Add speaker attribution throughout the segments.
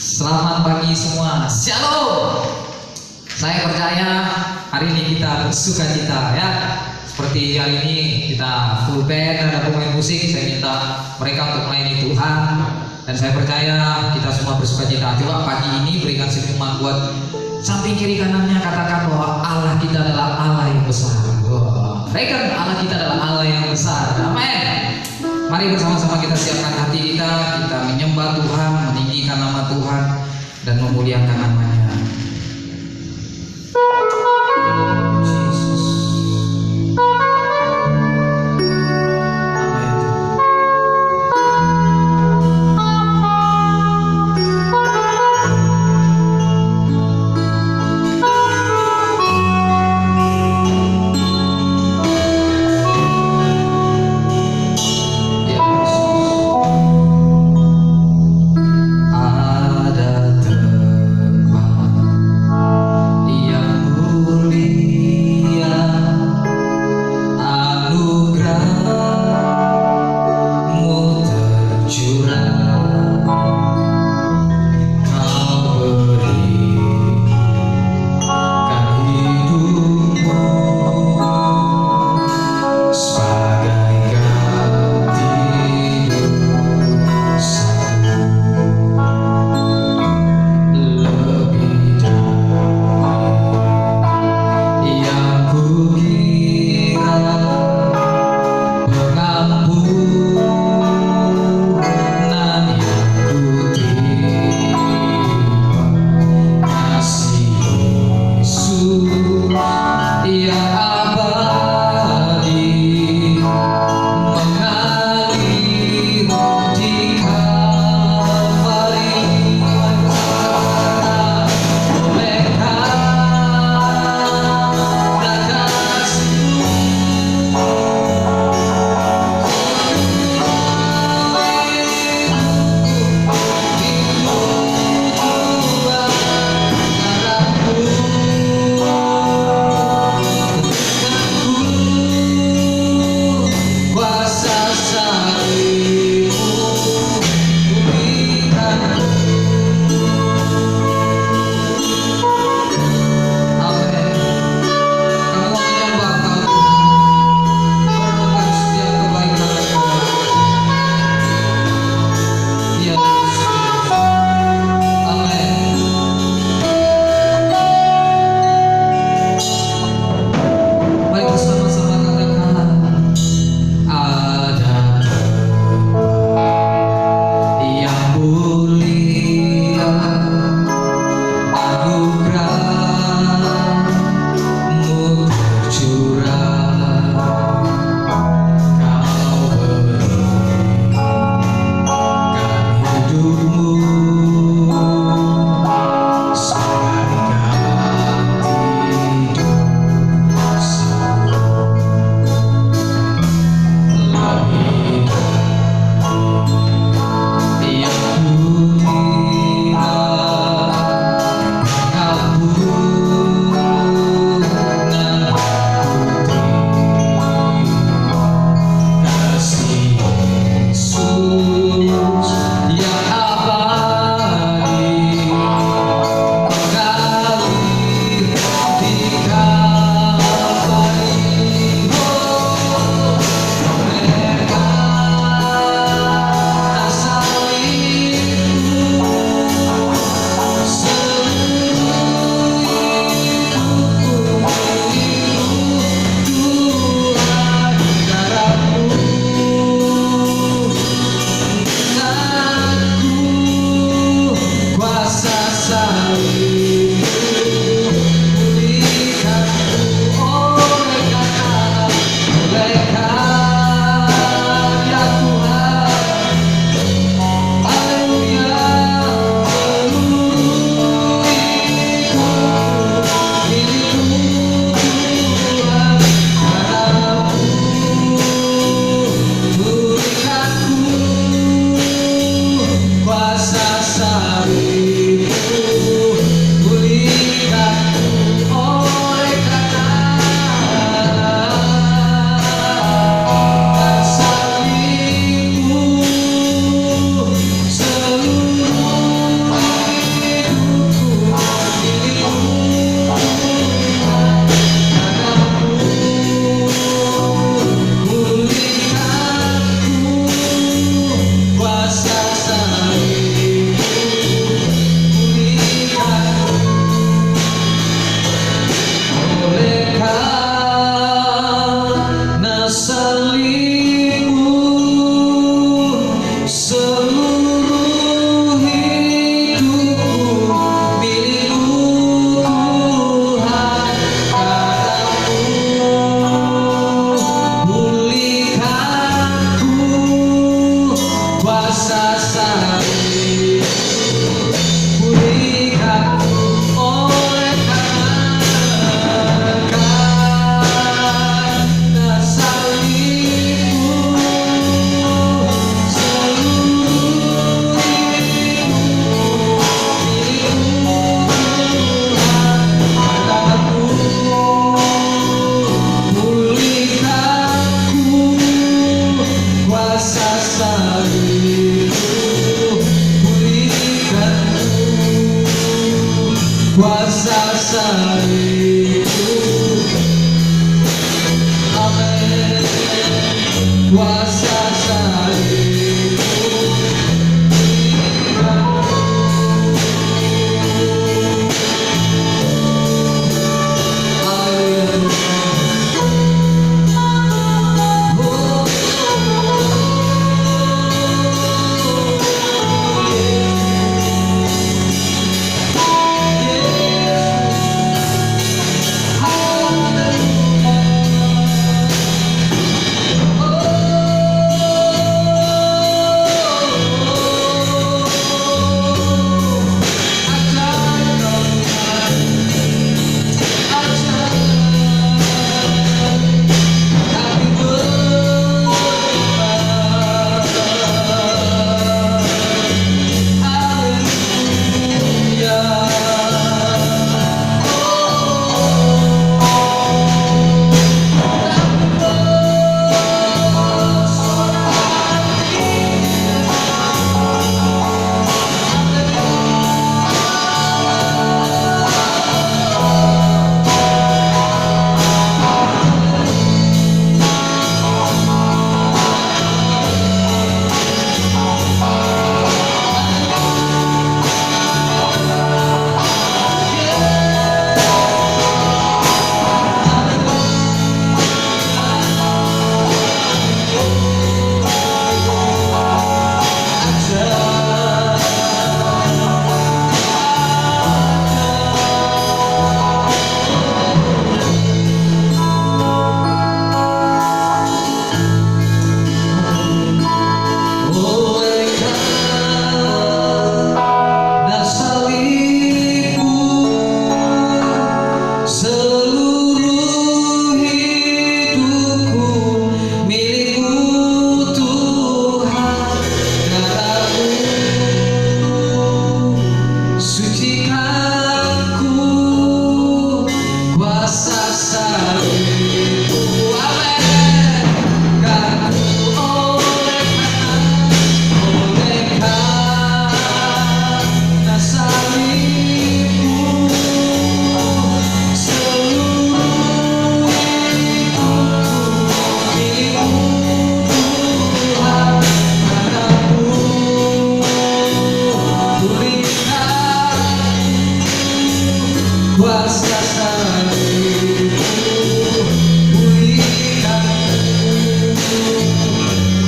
Speaker 1: Selamat pagi semua, Shalom. Saya percaya hari ini kita bersuka cita ya. Seperti hari ini kita full band, ada pemain musik. Saya minta mereka untuk melayani Tuhan. Dan saya percaya kita semua bersuka cita. Coba pagi ini berikan senyuman buat samping kiri kanannya, katakan bahwa Allah kita adalah Allah yang besar. Berikan Allah kita adalah Allah yang besar. Amin. Mari bersama-sama kita siapkan hati kita, kita menyembah Tuhan, meninggikan nama Tuhan, dan memuliakan namanya. Yesus. Amin. Ada tempat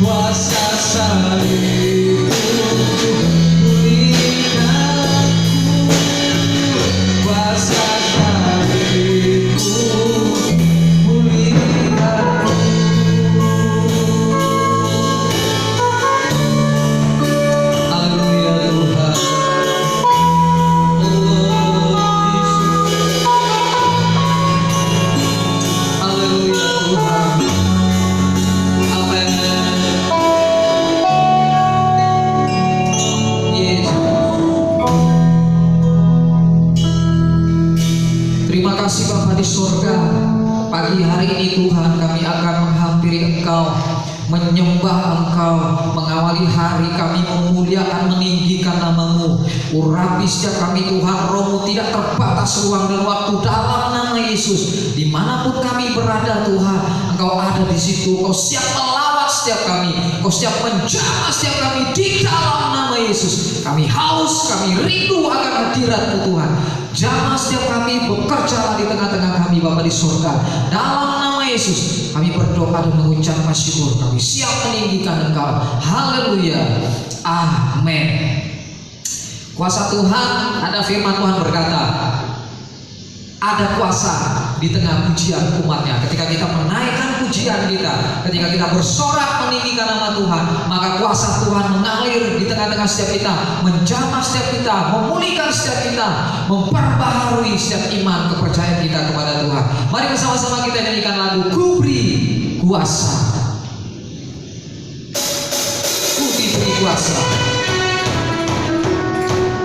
Speaker 1: kuasa salibmu pulihkanku, kuasa salibmu pulihkanku. Haleluya Tuhan. Haleluya Tuhan. Amin. Yesus. Terima kasih Bapa di surga. Pagi hari ini Tuhan kami akan menghampiri Engkau, menyembah Engkau, mengawali hari kami memuliakan, meninggikan nama-Mu. Urapi setiap kami Tuhan, Roh-Mu tidak terbatas ruang dan waktu dalam nama Yesus. Dimanapun kami berada Tuhan, Engkau ada di situ. Kau siap melawat setiap kami, Kau siap menjamah setiap kami di dalam nama Yesus. Kami haus, kami rindu akan hadirat-Mu Tuhan. Jamah setiap kami, bekerja di tengah-tengah kami Bapa di surga. Dalam nama Yesus kami berdoa dan mengucap syukur. Kami siap meninggikan Engkau. Haleluya. Amin. Kuasa Tuhan, ada firman Tuhan berkata, ada kuasa di tengah pujian umatnya. Ketika kita menaikkan pujian kita, ketika kita bersorak meninggikan nama Tuhan, maka kuasa Tuhan mengalir di tengah-tengah setiap kita, menjamah setiap kita, memulihkan setiap kita, memperbaharui setiap iman kepercayaan kita kepada Tuhan. Mari bersama-sama kita nyanyikan lagu Ku beri kuasa. Ku diberi kuasa.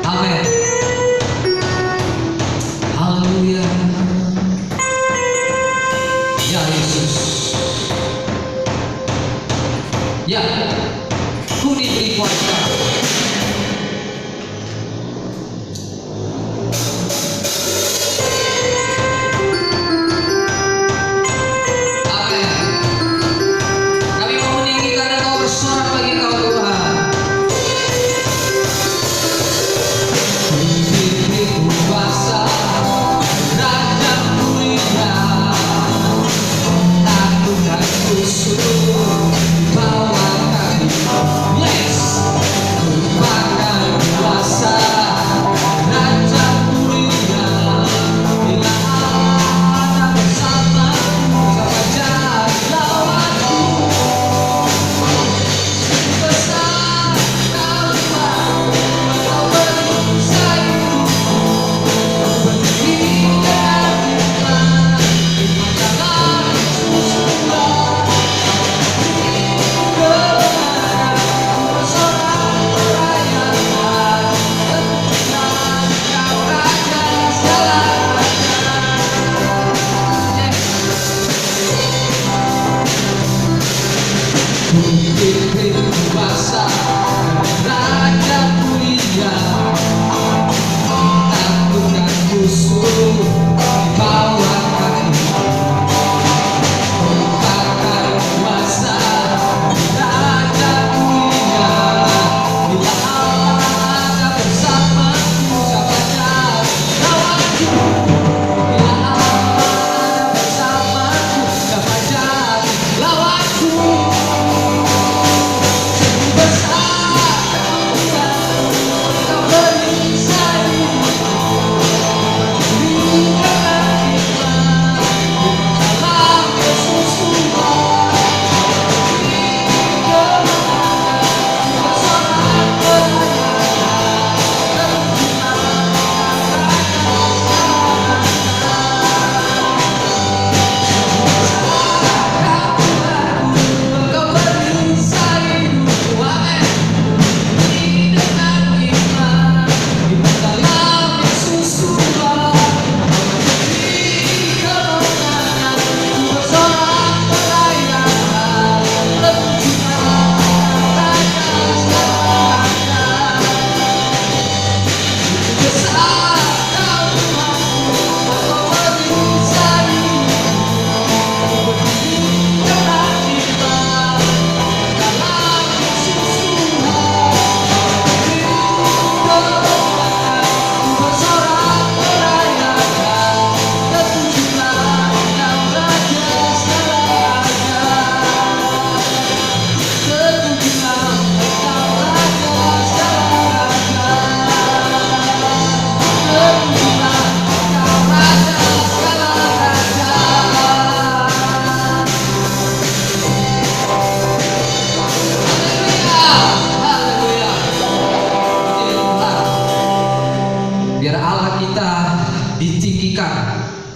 Speaker 1: Amin. Haleluya. Ya Yesus. Ya, Ku diberi kuasa. Amin. Kami mau meninggikan Engkau, bersorak bagi Engkau Tuhan. Ku diberi kuasa, Raja mulia, aku dan kusuk bawa kami. Yes.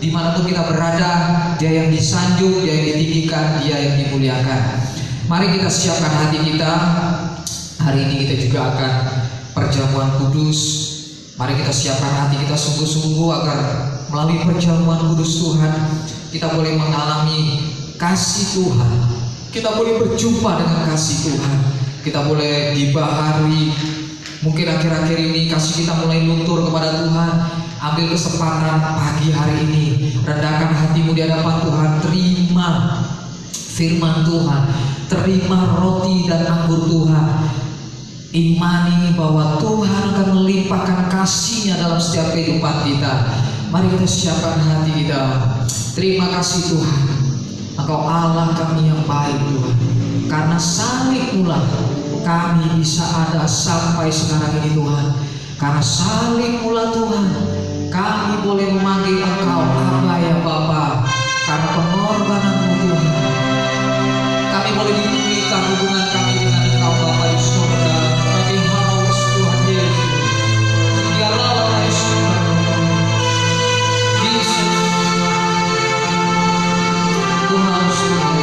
Speaker 1: dimanapun kita berada, Dia yang disanjung, Dia yang ditinggikan, Dia yang dimuliakan. Mari kita siapkan hati kita. Hari ini kita juga akan perjamuan kudus. Mari kita siapkan hati kita sungguh-sungguh agar melalui perjamuan kudus Tuhan kita boleh mengalami kasih Tuhan. Kita boleh berjumpa dengan kasih Tuhan. Kita boleh dibahari. Mungkin akhir-akhir ini kasih kita mulai luntur kepada Tuhan. Ambil kesempatan pagi hari ini, rendahkan hatimu di hadapan Tuhan. Terima firman Tuhan, terima roti dan anggur Tuhan. Imani bahwa Tuhan akan melimpahkan kasih-Nya dalam setiap kehidupan kita. Mari kita siapkan hati kita. Terima kasih Tuhan, Engkau Allah kami yang baik Tuhan. Karena salib-Mu kami bisa ada sampai sekarang ini Tuhan. Karena salib-Mu Tuhan, kami boleh memanggil Engkau Aba ya Bapa. Karena pengorbanan-Mu Tuhan, kami boleh dipulihkan hubungan kami dengan Engkau Bapa di surga. Kami haus Tuhan Yesus. Biarlah Bapa Yesus, Tuhan haus Tuhan.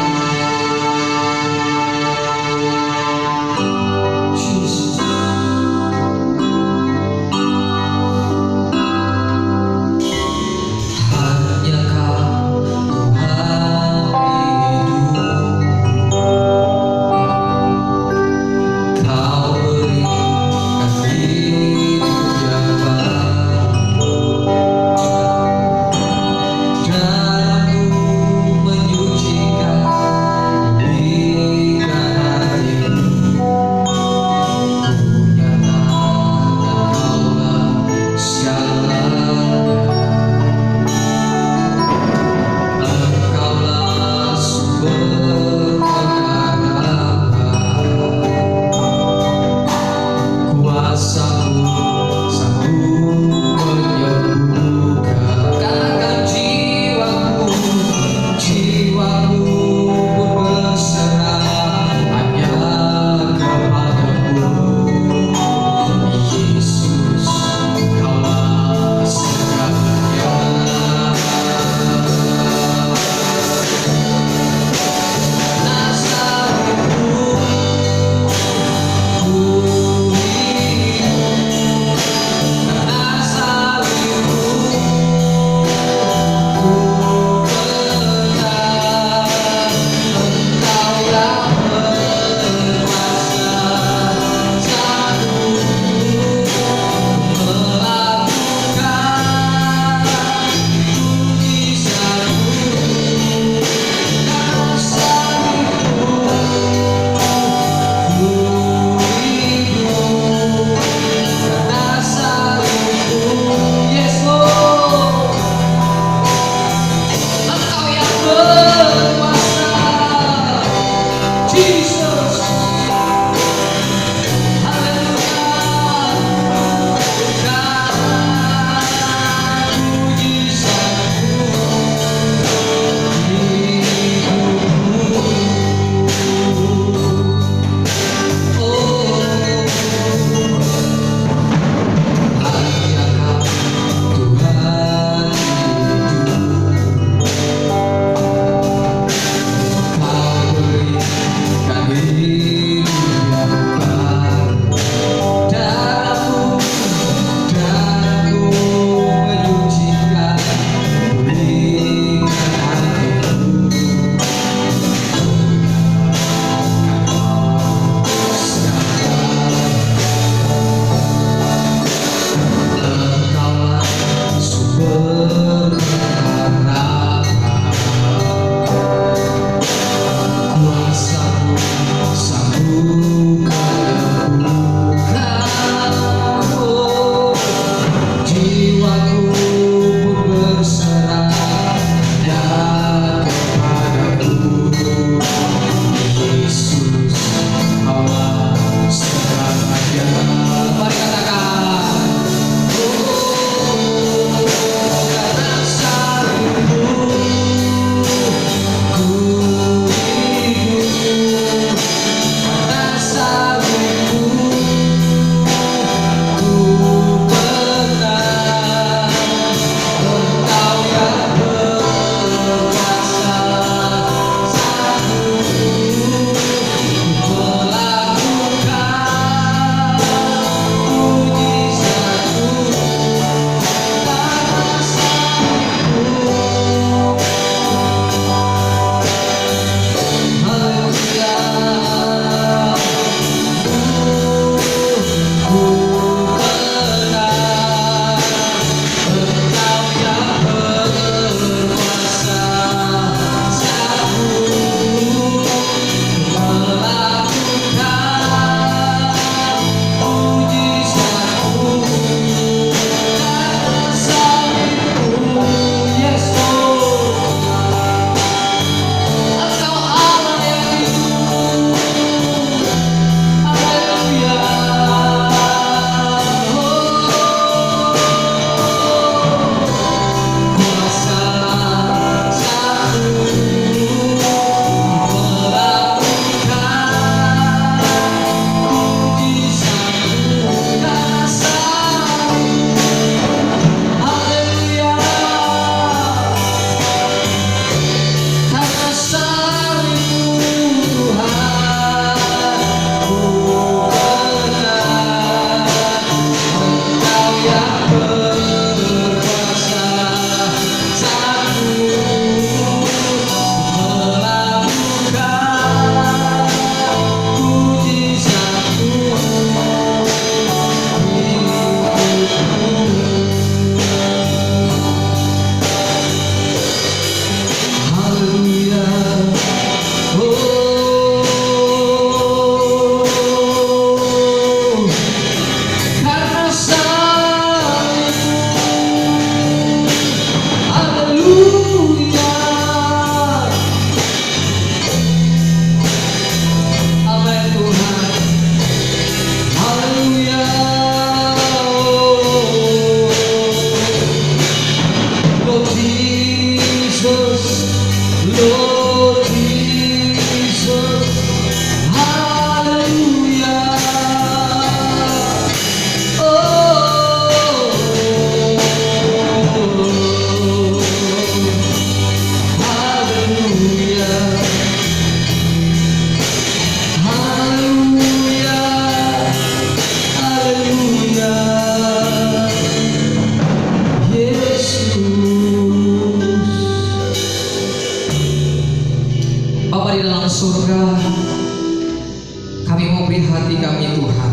Speaker 1: hati kami Tuhan.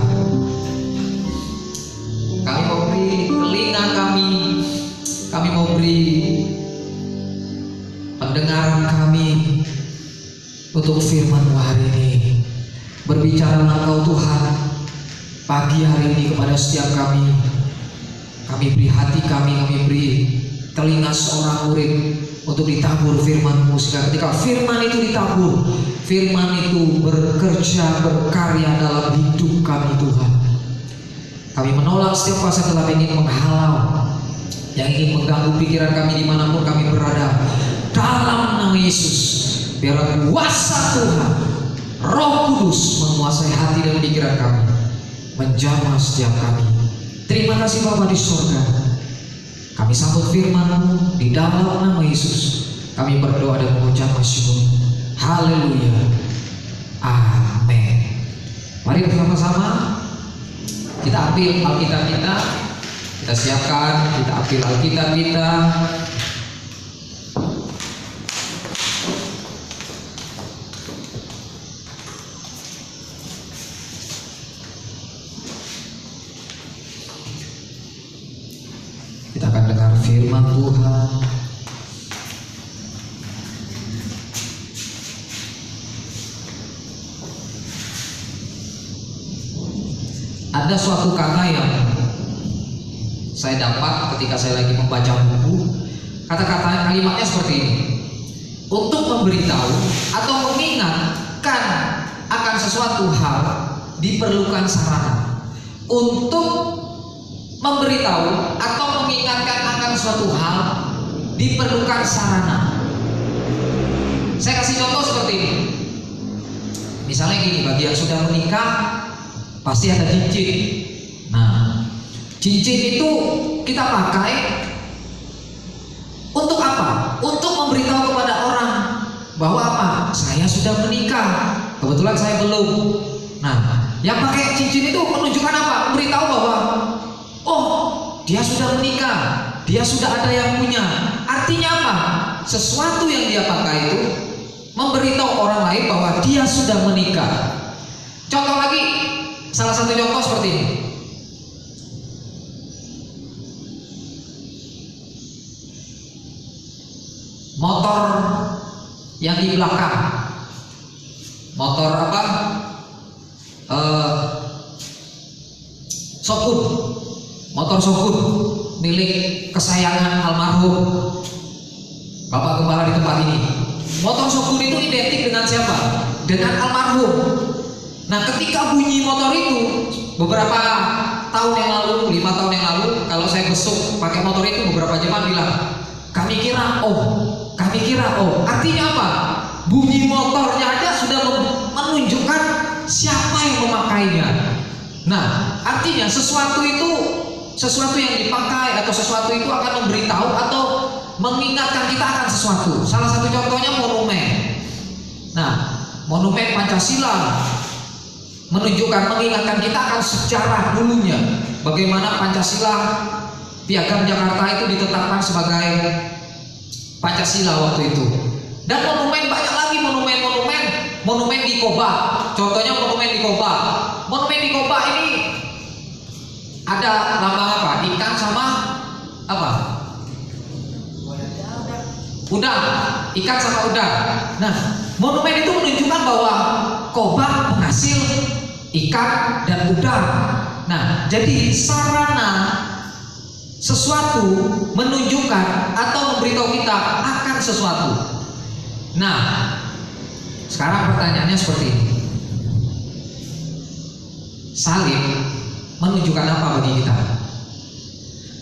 Speaker 1: Kami mau beri telinga kami mau beri pendengaran kami untuk firman-Mu hari ini. Berbicaralah Engkau Tuhan pagi hari ini kepada setiap kami. Kami beri hati kami beri telinga seorang murid untuk ditabur firman-Mu, sehingga ketika firman itu ditabur, firman itu bekerja berkarya dalam hidup kami Tuhan. Kami menolak setiap kuasa gelap yang ingin menghalau, yang ingin mengganggu pikiran kami dimanapun kami berada. Dalam nama Yesus, biar kuasa Tuhan, Roh Kudus menguasai hati dan pikiran kami, menjamah setiap kami. Terima kasih Bapa di surga. Kami sambut firman-Mu di dalam nama Yesus. Kami berdoa dan mengucap syukur. Haleluya. Amin. Mari bersama-sama kita ambil Alkitab kita. Kita siapkan, kita ambil Alkitab kita. Kita akan dengar firman Tuhan. Ada suatu kata yang saya dapat ketika saya lagi membaca buku. Kata-kata kalimatnya seperti ini: untuk memberitahu atau mengingatkan akan sesuatu hal diperlukan sarana. Untuk memberitahu atau mengingatkan akan suatu hal diperlukan sarana. Saya kasih contoh seperti ini. Misalnya gini, bagi yang sudah menikah pasti ada cincin. Nah, cincin itu kita pakai untuk apa? Untuk memberitahu kepada orang bahwa apa? Saya sudah menikah. Kebetulan saya belum. Nah, yang pakai cincin itu menunjukkan apa? Memberitahu bahwa oh, dia sudah menikah, dia sudah ada yang punya. Artinya apa? Sesuatu yang dia pakai itu memberitahu orang lain bahwa dia sudah menikah. Contoh lagi, salah satu contoh seperti ini. Motor yang di belakang, motor apa? Sokun, motor Sokun milik kesayangan almarhum Bapak Gembala di tempat ini. Motor Sokun itu identik dengan siapa? Dengan almarhum. Nah, ketika bunyi motor itu beberapa tahun yang lalu, 5 tahun yang lalu, kalau saya besuk pakai motor itu, beberapa jemaat bilang, kami kira oh. Artinya apa? Bunyi motornya aja sudah menunjukkan siapa yang memakainya. Nah, artinya sesuatu yang dipakai atau sesuatu itu akan memberitahu atau mengingatkan kita akan sesuatu. Salah satu contohnya monumen. Nah, monumen Pancasila mengingatkan kita akan sejarah dulunya, bagaimana Pancasila, Piagam Jakarta itu ditetapkan sebagai Pancasila waktu itu. Dan monumen banyak lagi, monumen di Koba. Contohnya monumen di Koba. Monumen di Koba ini ada lambang apa? Ikan sama apa? Udang. Ikan sama udang. Nah, monumen itu menunjukkan bahwa Koba penghasil ikan dan udang. Nah, jadi sarana sesuatu menunjukkan atau memberitahu kita akan sesuatu. Nah, sekarang pertanyaannya seperti ini. Salib menunjukkan apa bagi kita?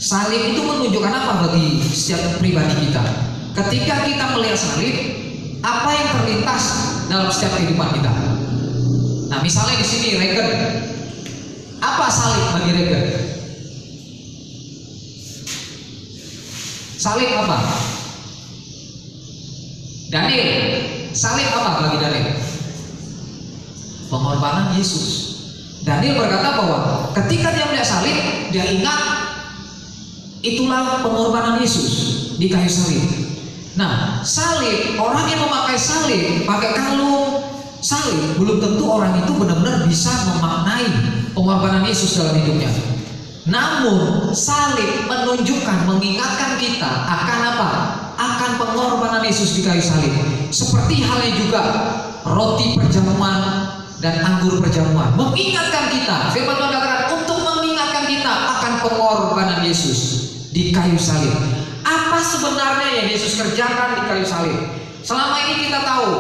Speaker 1: Salib itu menunjukkan apa bagi setiap pribadi kita? Ketika kita melihat salib, apa yang terlintas dalam setiap kehidupan kita? Nah, misalnya di sini Regen. Apa salib bagi Regen? Salib apa? Daniel. Salib apa bagi Daniel? Pengorbanan Yesus. Daniel berkata bahwa ketika dia melihat salib, dia ingat itulah pengorbanan Yesus di kayu salib. Nah, salib, orang yang memakai salib, pakai kalung, salib, belum tentu orang itu benar-benar bisa memaknai pengorbanan Yesus dalam hidupnya. Namun salib menunjukkan, mengingatkan kita akan apa? Akan pengorbanan Yesus di kayu salib. Seperti halnya juga roti perjamuan dan anggur perjamuan mengingatkan kita. Firman Tuhan katakan untuk mengingatkan kita akan pengorbanan Yesus di kayu salib. Apa sebenarnya yang Yesus kerjakan di kayu salib? Selama ini kita tahu,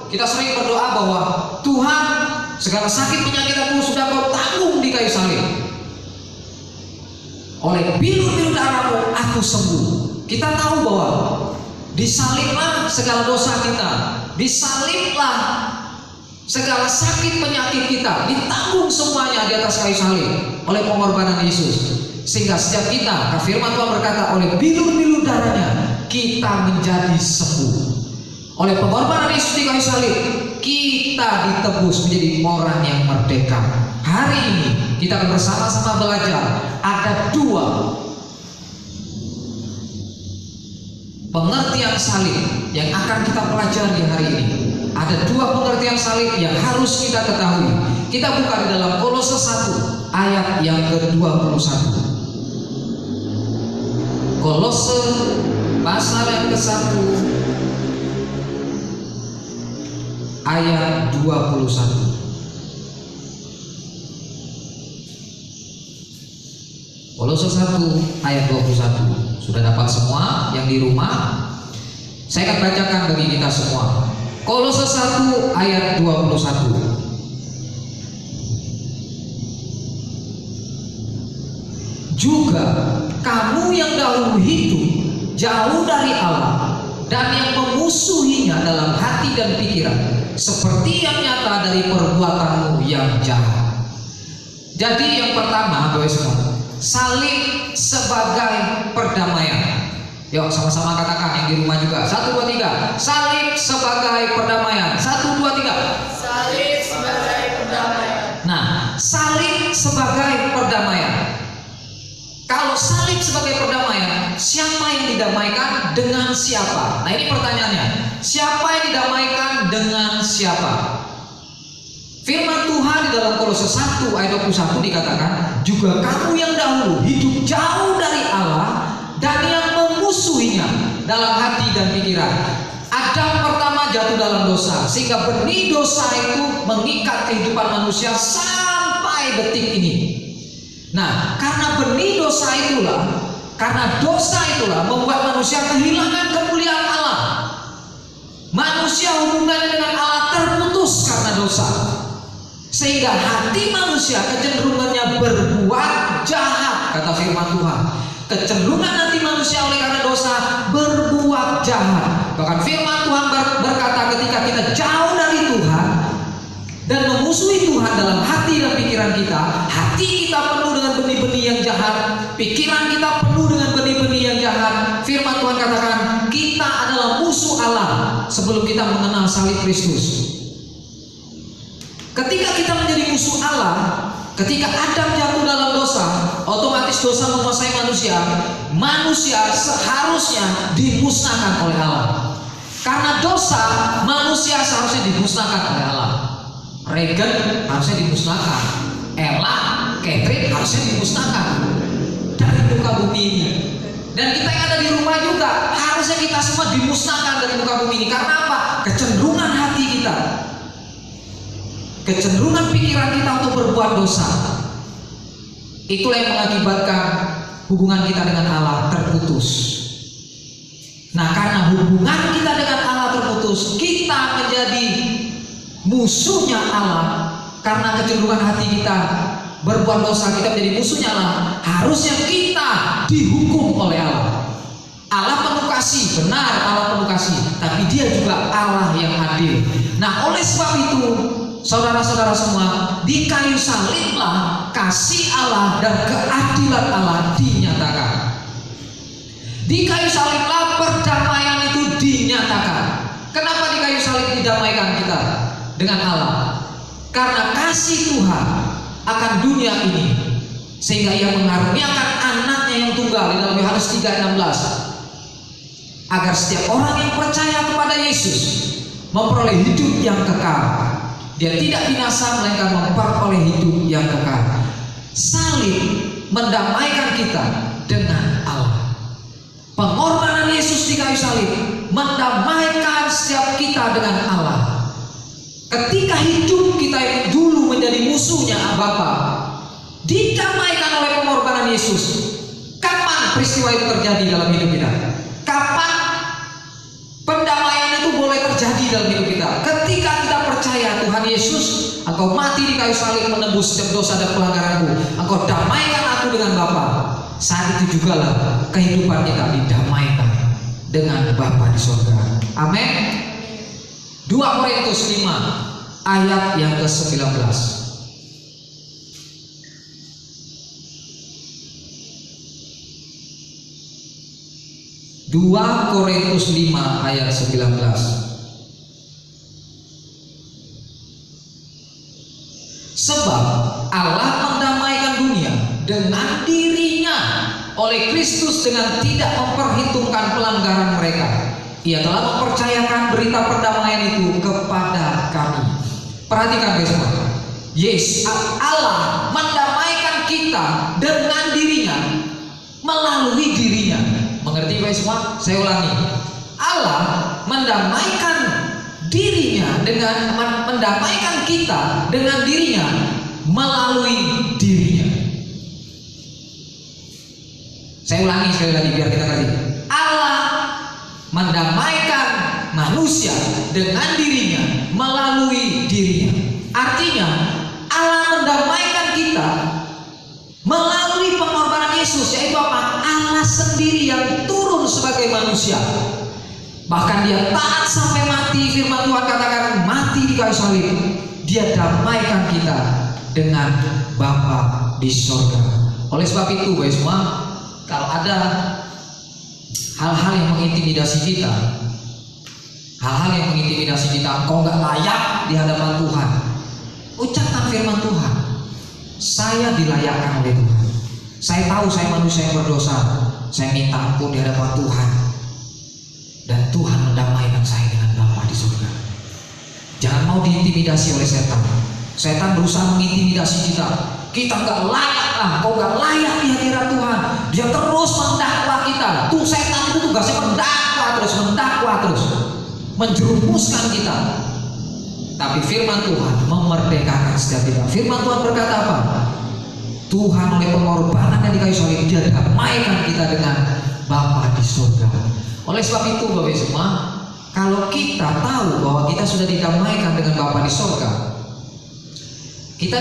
Speaker 1: kita sering berdoa bahwa Tuhan, segala sakit penyakit aku sudah Kau tanggung di kayu salib. Oleh bilur-bilur darah-Mu aku sembuh. Kita tahu bahwa disaliblah segala dosa kita, disaliblah segala sakit penyakit kita, ditanggung semuanya di atas kayu salib oleh pengorbanan Yesus. Sehingga sejak kita, firman Tuhan berkata, oleh bilur-bilur darahnya kita menjadi sembuh. Oleh pengorbanan Yesus di kayu salib kita ditebus menjadi orang yang merdeka. Hari ini kita akan bersama-sama belajar. Ada dua pengertian salib yang akan kita pelajari hari ini. Ada dua pengertian salib yang harus kita ketahui. Kita buka di dalam Kolose 1 ayat yang ke-21. Kolose pasal yang ke-1 ayat 21. Kolose 1 ayat 21. Sudah dapat semua yang di rumah? Saya akan bacakan bagi kita semua. Kolose 1 ayat 21. Juga kamu yang dahulu hidup jauh dari Allah dan yang memusuhinya dalam hati dan pikiran, seperti yang nyata dari perbuatanmu yang jahat. Jadi yang pertama, Bapak semua, salib sebagai perdamaian. Yuk sama-sama katakan yang di rumah juga. 1, 2, 3. Salib sebagai perdamaian. 1, 2, 3.
Speaker 2: Salib sebagai perdamaian.
Speaker 1: Nah, salib sebagai perdamaian. Kalau salib sebagai perdamaian, siapa yang didamaikan dengan siapa? Nah ini pertanyaannya. Siapa yang didamaikan dengan siapa? Firman Tuhan di dalam Kolose 1 ayat 21 dikatakan, juga kamu yang dahulu hidup jauh dari Allah dan yang memusuhinya dalam hati dan pikiran. Adam pertama jatuh dalam dosa, sehingga benih dosa itu mengikat kehidupan manusia sampai detik ini. Nah, karena benih dosa itulah, karena dosa itulah membuat manusia kehilangan kemuliaan Allah. Manusia hubungannya dengan Allah terputus karena dosa. Sehingga hati manusia kecenderungannya berbuat jahat, kata firman Tuhan. Kecenderungan hati manusia oleh karena dosa berbuat jahat. Bahkan firman Tuhan berkata ketika kita jauh dari Tuhan dan memusuhi Tuhan dalam hati dan pikiran kita, hati kita penuh dengan benih-benih yang jahat, pikiran kita penuh dengan benih-benih yang jahat. Firman Tuhan katakan kita adalah musuh Allah sebelum kita mengenal salib Kristus. Ketika kita menjadi musuh Allah, ketika Adam jatuh dalam dosa, otomatis dosa menguasai manusia. Manusia seharusnya dimusnahkan oleh Allah. Karena dosa, manusia seharusnya dimusnahkan oleh Allah. Regan harusnya dimusnahkan, Ella, Catherine harusnya dimusnahkan dari muka bumi ini. Dan kita yang ada di rumah juga harusnya kita semua dimusnahkan dari muka bumi ini. Karena apa? Kecenderungan hati kita, kecenderungan pikiran kita untuk berbuat dosa, itulah yang mengakibatkan hubungan kita dengan Allah terputus. Nah, karena hubungan kita dengan Allah terputus, kita menjadi musuhnya Allah. Karena kecenderungan hati kita berbuat dosa, kita menjadi musuhnya Allah. Harusnya kita dihukum oleh Allah. Allah penuh kasih, benar Allah penuh kasih, tapi Dia juga Allah yang adil. Nah, oleh sebab itu, saudara-saudara semua, di kayu saliblah kasih Allah dan keadilan Allah dinyatakan. Di kayu saliblah perdamaian itu dinyatakan. Kenapa di kayu salib didamaikan kita dengan Allah? Karena kasih Tuhan akan dunia ini, sehingga Ia mengaruniakan anaknya yang tunggal di dalam Yohanes 3:16, agar setiap orang yang percaya kepada Yesus memperoleh hidup yang kekal. Dia tidak binasa melainkan memperoleh hidup yang kekal. Salib mendamaikan kita dengan Allah. Pengorbanan Yesus di kayu salib mendamaikan setiap kita dengan Allah. Ketika hidup kita yang dulu menjadi musuhnya Bapa, didamaikan oleh pengorbanan Yesus. Kapan peristiwa itu terjadi dalam hidup kita? Kapan pendamaian itu boleh terjadi dalam hidup kita? Ketika kita percaya Tuhan Yesus, Engkau mati di kayu salib menebus setiap dosa dan pelanggaranku. Engkau damaikan aku dengan Bapa. Saat itu juga lah kehidupan kita didamaikan dengan Bapa di surga. Amin. 2 Korintus 5 ayat yang ke-19. 2 Korintus 5 ayat 19. Sebab Allah mendamaikan dunia dengan dirinya oleh Kristus dengan tidak memperhitungkan pelanggaran mereka. Ia telah mempercayakan berita perdamaian itu kepada kami. Perhatikan guys, Yes, Allah mendamaikan kita dengan dirinya melalui dirinya. Mengerti guys semua? Saya ulangi. Allah mendamaikan dirinya dengan mendamaikan kita dengan dirinya melalui dirinya. Saya ulangi sekali lagi biar kita ngerti. Allah mendamaikan manusia dengan dirinya melalui dirinya. Artinya Allah mendamaikan kita melalui pengorbanan Yesus, yaitu apa? Allah sendiri yang turun sebagai manusia. Bahkan dia taat sampai mati. Firman Tuhan katakan mati di kayu salib. Dia damaikan kita dengan Bapa di surga. Oleh sebab itu guys semua, kalau ada hal-hal yang mengintimidasi kita, engkau nggak layak di hadapan Tuhan, ucapkan firman Tuhan. Saya dilayakkan oleh Tuhan. Saya tahu saya manusia yang berdosa. Saya minta ampun di hadapan Tuhan. Dan Tuhan mendamaikan saya dengan Bapa di surga. Jangan mau diintimidasi oleh setan. Setan berusaha mengintimidasi kita. Kita nggak layak lah, kau nggak layak di hadirat Tuhan. Dia terus mendakwa kita. Tuh setan itu tugasnya mendakwa terus, menjerumuskan kita. Tapi firman Tuhan memerdekakan setiap kita. Firman Tuhan berkata apa? Tuhan oleh pengorbanannya di kayu salib dia damaikan kita dengan Bapa di surga. Oleh sebab itu Bapak Ibu semua, kalau kita tahu bahwa kita sudah didamaikan dengan Bapa di surga, kita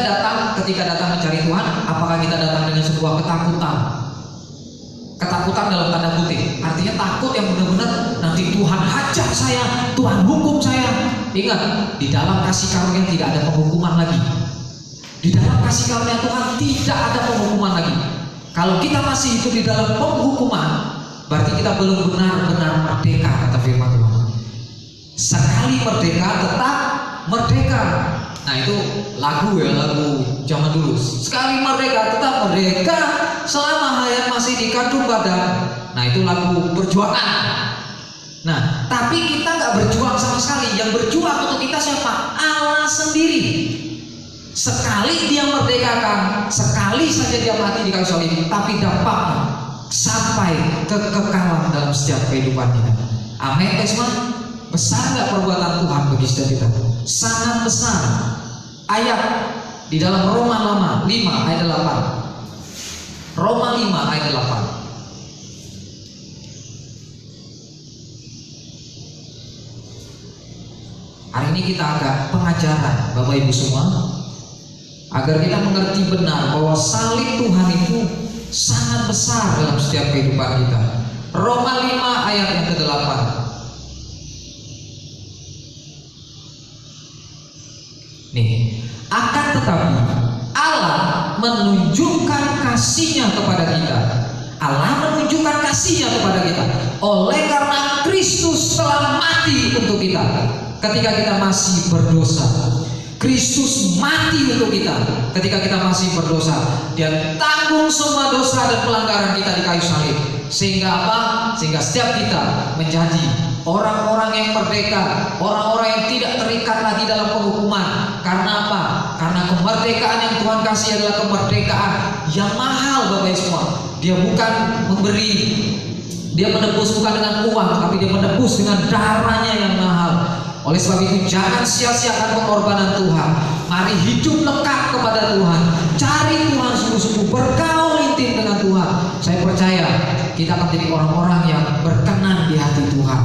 Speaker 1: ketika datang mencari Tuhan, apakah kita datang dengan sebuah ketakutan? Ketakutan dalam tanda kutip, artinya takut yang benar-benar nanti Tuhan hajar saya, Tuhan hukum saya. Ingat, di dalam kasih karunia tidak ada penghukuman lagi. Di dalam kasih karunia Tuhan tidak ada penghukuman lagi. Kalau kita masih hidup di dalam penghukuman, berarti kita belum benar-benar merdeka, kata firman Tuhan. Sekali merdeka tetap merdeka. Nah itu lagu zaman dulu. Sekali merdeka tetap merdeka selama hayat masih dikandung badan. Nah itu lagu perjuangan. Nah tapi kita nggak berjuang sama sekali. Yang berjuang untuk kita siapa? Allah sendiri. Sekali dia merdekakan, sekali saja dia mati di kayu salib, tapi dampaknya sampai kekekalan dalam setiap kehidupan kita. Amin guys. Besar nggak perbuatan Tuhan bagi setiap kita? Sangat besar. Ayat di dalam Roma 5 ayat 8. Roma 5 ayat 8. Hari ini kita agak pengajaran Bapak Ibu semua, agar kita mengerti benar bahwa salib Tuhan itu sangat besar dalam setiap kehidupan kita. Roma 5 ayat yang ke-8. Nih, akan tetapi Allah menunjukkan kasih-Nya kepada kita. Allah menunjukkan kasih-Nya kepada kita oleh karena Kristus telah mati untuk kita ketika kita masih berdosa. Kristus mati untuk kita ketika kita masih berdosa. Dia tanggung semua dosa dan pelanggaran kita di kayu salib. Sehingga apa? Sehingga setiap kita menjadi orang-orang yang merdeka, orang-orang yang tidak terikat lagi dalam penghukuman. Karena apa? Karena kemerdekaan yang Tuhan kasih adalah kemerdekaan yang mahal, Bapak Ibu semua. Dia bukan memberi, dia menebus bukan dengan uang, tapi dia menebus dengan darahnya yang mahal. Oleh sebab itu jangan sia-siakan pengorbanan Tuhan. Mari hidup lekat kepada Tuhan. Cari Tuhan sungguh-sungguh, bergaul intim dengan Tuhan. Saya percaya kita akan jadi orang-orang yang berkenan di hati Tuhan.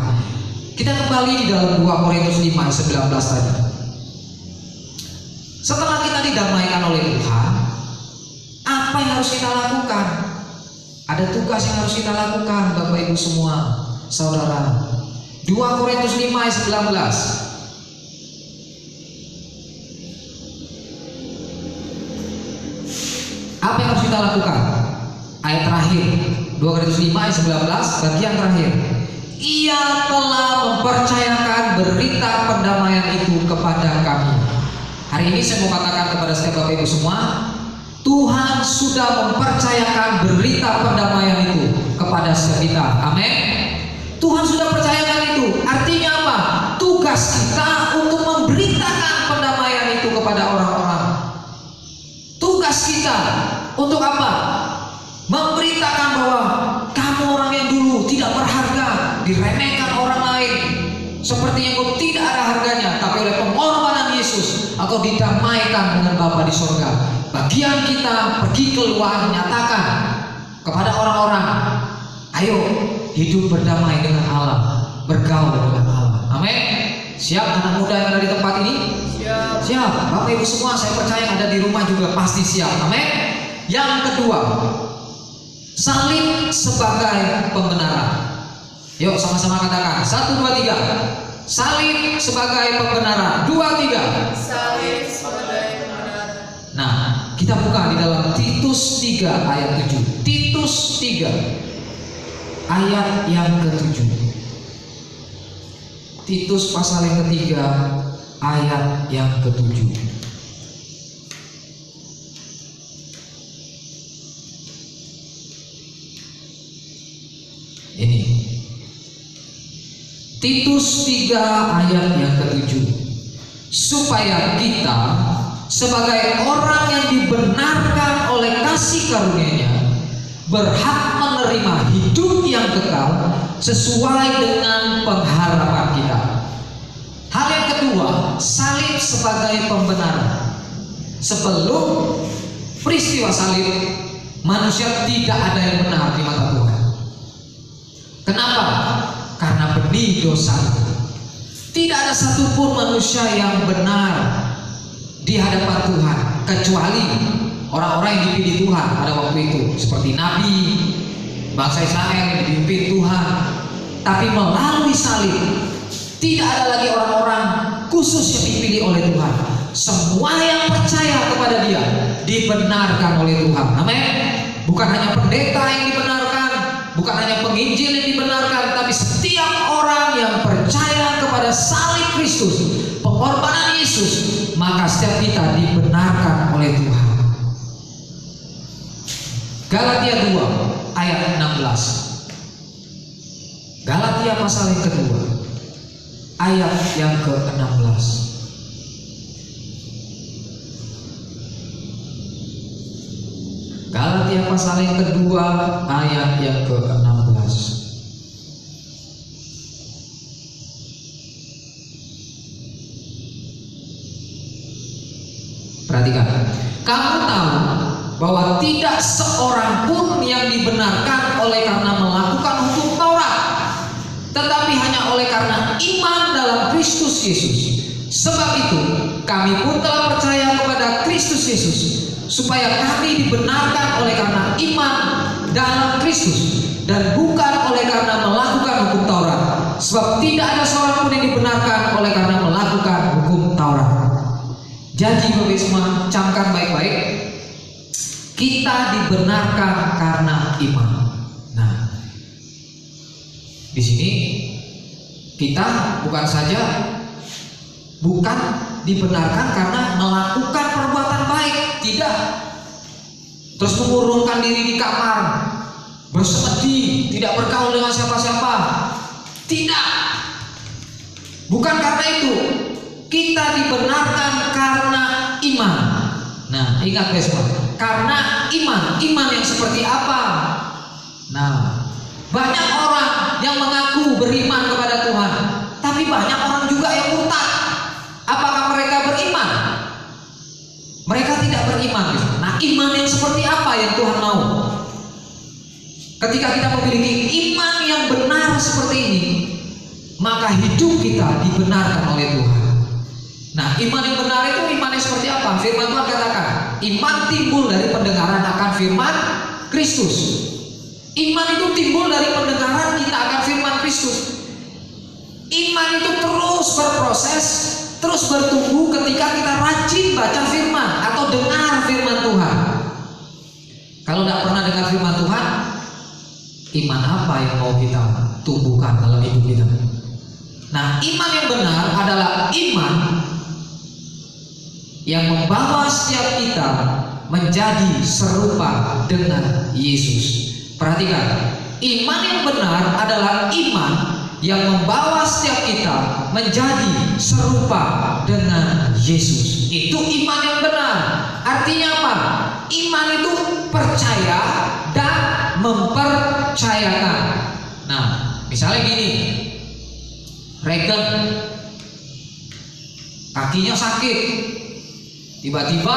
Speaker 1: Kita kembali di dalam 2 Korintus 5 ayat 19 tadi. Setelah kita didamaikan oleh Tuhan, apa yang harus kita lakukan? Ada tugas yang harus kita lakukan, Bapak Ibu semua, saudara. 2 Korintus 5 ayat 19. Apa yang harus kita lakukan? Ayat terakhir 2 Korintus 5 ayat 19, bagian terakhir. Ia telah mempercayakan berita pendamaian itu kepada kami. Hari ini saya mau katakan kepada setiap Bapak Ibu semua, Tuhan sudah mempercayakan berita pendamaian itu kepada setiap kita. Amin. Tuhan sudah percayakan itu. Artinya apa? Tugas kita untuk memberitakan pendamaian itu kepada orang-orang. Tugas kita untuk apa? Memberitakan bahwa kamu orang yang dulu tidak berharga, diremehkan orang lain, seperti yang kau tidak ada harganya, tapi oleh pengorbanan Yesus engkau didamaikan dengan Bapa di sorga. Bagian kita pergi keluar menyatakan kepada orang-orang, ayo hidup berdamai dengan Allah, bergaul dengan Allah. Amin. Siap anak muda yang ada di tempat ini?
Speaker 2: Siap.
Speaker 1: Siap. Bapak Ibu semua saya percaya yang ada di rumah juga pasti siap. Amin. Yang kedua, salib sebagai pembenaran. Yuk sama-sama katakan 1, 2, 3. Salib sebagai pembenaran. 2, 3.
Speaker 2: Salib sebagai pembenaran.
Speaker 1: Nah, kita buka di dalam Titus 3 ayat 7. Titus 3 ayat yang ke-7. Titus pasal yang ketiga ayat yang ke-7. Ini Titus 3 ayat yang ke-7. Supaya kita sebagai orang yang dibenarkan oleh kasih karunia-Nya berhak menerima hidup yang kekal sesuai dengan pengharapan kita. Hal yang kedua, salib sebagai pembenaran. Sebelum peristiwa salib, manusia tidak ada yang benar di mata Tuhan. Kenapa? Karena benih dosa. Tidak ada satupun manusia yang benar di hadapan Tuhan kecuali orang-orang yang dipilih Tuhan pada waktu itu, seperti Nabi, bangsa Israel yang dipimpin Tuhan. Tapi melalui salib tidak ada lagi orang-orang khusus yang dipilih oleh Tuhan. Semua yang percaya kepada Dia dibenarkan oleh Tuhan. Amin. Bukan hanya pendeta yang dibenarkan, bukan hanya penginjil yang dibenarkan, tapi setiap orang yang percaya kepada salib Kristus, pengorbanan Yesus, maka setiap kita dibenarkan oleh Tuhan. Galatia 2 ayat 16. Galatia pasal yang kedua ayat yang ke-16. Galatia pasal yang kedua ayat yang ke-16. Perhatikan. Kamu tahu bahwa tidak seorang pun yang dibenarkan oleh karena melakukan hukum Taurat, tetapi hanya oleh karena iman dalam Kristus Yesus. Sebab itu kami pun telah percaya kepada Kristus Yesus, supaya kami dibenarkan oleh karena iman dalam Kristus dan bukan oleh karena melakukan hukum Taurat. Sebab tidak ada seorang pun yang dibenarkan oleh karena melakukan hukum Taurat. Jadi Bapak semua, camkan baik-baik, kita dibenarkan karena iman. Nah, di sini kita bukan dibenarkan karena melakukan perbuatan baik, tidak. Terus mengurungkan diri di kamar, bersemedi, tidak bergaul dengan siapa-siapa, tidak. Bukan karena itu. Kita dibenarkan karena iman. Nah, ingat guys, karena iman yang seperti apa? Nah, banyak orang yang mengaku beriman kepada Tuhan, tapi banyak orang juga yang murtad. Apakah mereka beriman? Mereka tidak beriman. Nah, iman yang seperti apa yang Tuhan mau? Ketika kita memiliki iman yang benar seperti ini, maka hidup kita dibenarkan oleh Tuhan. Nah, iman yang benar itu iman yang seperti apa? Firman Tuhan katakan, iman timbul dari pendengaran akan firman Kristus. Iman itu timbul dari pendengaran kita akan firman Kristus. Iman itu terus berproses, terus bertumbuh ketika kita rajin baca firman atau dengar firman Tuhan. Kalau tidak pernah dengar firman Tuhan, iman apa yang mau kita tumbuhkan dalam hidup kita? Nah, iman yang benar adalah iman yang membawa setiap kita menjadi serupa dengan Yesus. Perhatikan, iman yang benar adalah iman yang membawa setiap kita menjadi serupa dengan Yesus. Itu iman yang benar. Artinya apa? Iman itu percaya dan mempercayakan. Nah, misalnya gini, Regen kakinya sakit, tiba-tiba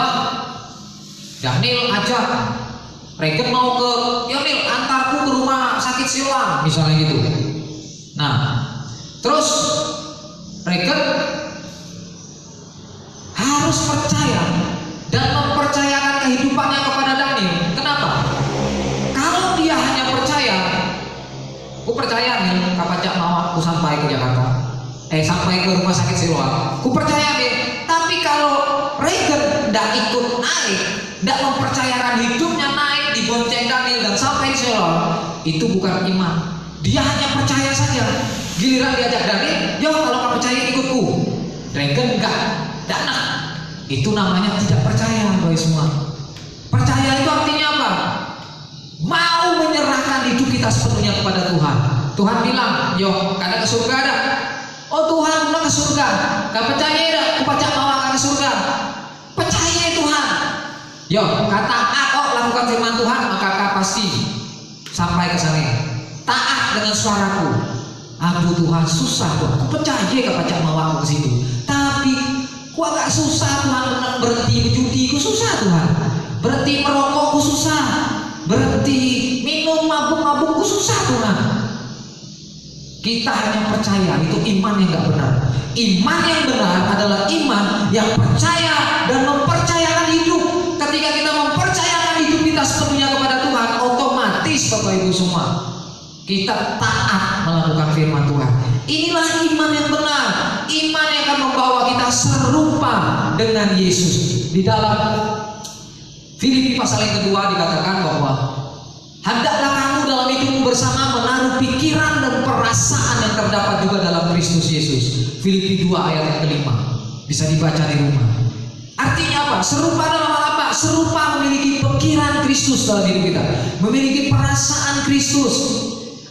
Speaker 1: Daniel ajak Regen mau ke, ya Nil, antarku ke rumah sakit Siloam, misalnya gitu. Nah, terus Regen harus percaya dan mempercayakan kehidupannya kepada Daniel. Kenapa? Kalau dia hanya percaya, aku percaya nih, kapacak mau aku sampai ke Jakarta, sampai ke rumah sakit Siloam, aku percaya deh. Tapi kalau Regen tidak ikut naik, tidak mempercayakan hidupnya naik di bonceng Daniel dan sampai di Siloam, itu bukan iman. Dia hanya percaya saja. Giliran diajak Daniel, yo kalau kamu percaya ikutku. Regen enggak, dana. Itu namanya tidak percaya, boy semua. Percaya itu artinya apa? Mau menyerahkan hidup kita sepenuhnya kepada Tuhan. Tuhan bilang, yo, kada ke surga ada. Oh Tuhan, mau ke surga. Gak percaya dah, aku baca mau akan ke surga. Percaya Tuhan. Yo, kata kok lakukan firman Tuhan, maka kau pasti sampai ke sana. Taat dengan suaraku. Aduh Tuhan, susah Tuhan. Aku percaya kau baca mau aku ke situ. Tapi kok agak susah Tuhan, berhenti berjudi, ku susah Tuhan. Berhenti merokok, ku susah. Berhenti minum mabuk-mabuk, ku susah Tuhan. Kita hanya percaya, itu iman yang gak benar. Iman yang benar adalah iman yang percaya dan mempercayakan hidup. Ketika kita mempercayakan hidup kita sepenuhnya kepada Tuhan, otomatis Bapak Ibu semua, kita taat melakukan firman Tuhan. Inilah iman yang benar. Iman yang akan membawa kita serupa dengan Yesus. Di dalam Filipi pasal yang kedua dikatakan bahwa hendaklah kamu dalam hidupmu bersama menaruh pikiran dan perasaan yang terdapat juga dalam Kristus Yesus. Filipi 2 ayat yang kelima. Bisa dibaca di rumah. Artinya apa? Serupa dalam hal apa? Serupa memiliki pikiran Kristus dalam hidup kita. Memiliki perasaan Kristus.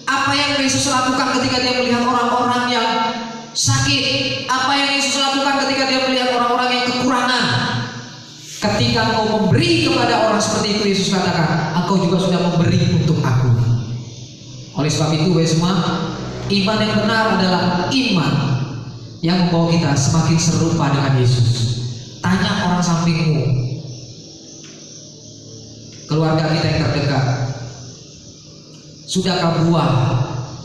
Speaker 1: Apa yang Yesus lakukan ketika dia melihat orang-orang yang sakit? Apa yang Yesus lakukan ketika dia melihat orang-orang yang kekurangan? Ketika engkau memberi kepada orang seperti itu, Yesus katakan, engkau juga sudah memberi untuk aku. Oleh sebab itu, semua, iman yang benar adalah iman yang membawa kita semakin serupa dengan Yesus. Tanya orang sampingmu, keluarga kita yang terdekat, sudahkah buah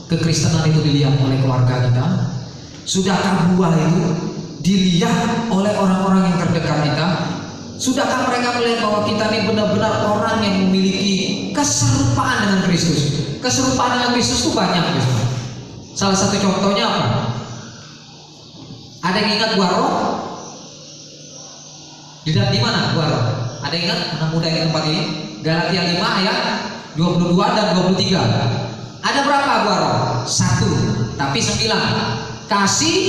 Speaker 1: kekristenan itu dilihat oleh keluarga kita? Sudahkah buah itu dilihat oleh orang-orang yang terdekat kita? Sudahkah mereka melihat bahwa kita ini benar-benar orang yang memiliki keserupaan dengan Kristus? Keserupaan dengan Kristus itu banyak. Salah satu contohnya apa? Ada yang ingat buah roh? Di mana buah roh? Ada yang ingat anak muda yang di tempat ini? Galatia 5 ayat 22 dan 23. Ada berapa buah roh? 1, tapi 9. Kasih,